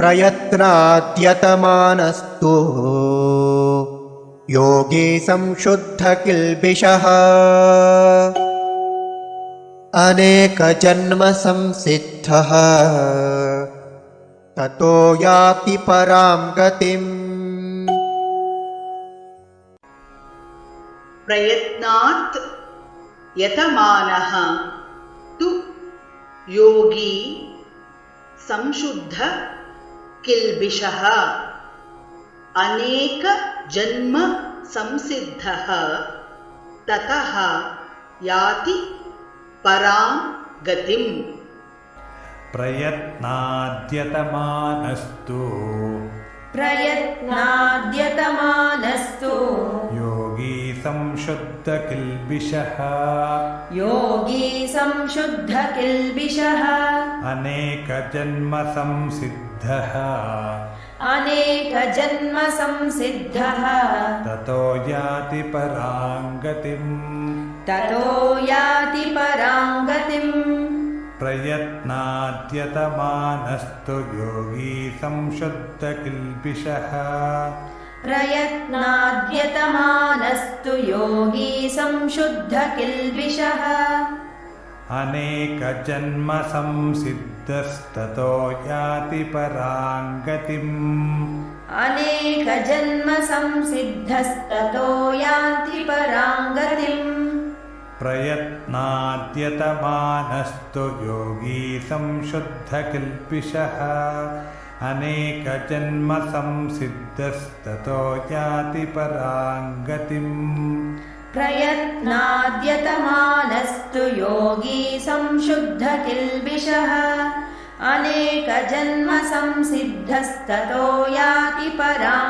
प्रयत्नाद्यतमानस्तु योगी संशुद्धकिल्बिषः अनेकजन्मसंसिद्धः ततो याति परां गतिम्। प्रयत्नात् यतमानः तु योगी संशुद्ध किल्बिषः अनेक जन्म संसिद्धः ततः याति परां गतिम्। प्रयत्नाद्यतमानस्तु योगी संशुद्धकिल्बिषः अनेकजन्मसंसिद्धः ततो याति परां गतिम्। प्रयत्नाद्यतमानस्तु योगी संशुद्धकिल्बिषः अनेकजन्मसंसिद्धस्ततो याति परां गतिम्। प्रयत्नाद्यतमानस्तु योगी संशुद्धकिल्बिषः अनेकजन्मसंसिद्धस्ततो याति परां गतिम्। प्रयत्नाद्यतमानस्तु योगी संशुद्धकिल्बिषः अनेकजन्मसंसिद्धस्ततो याति परां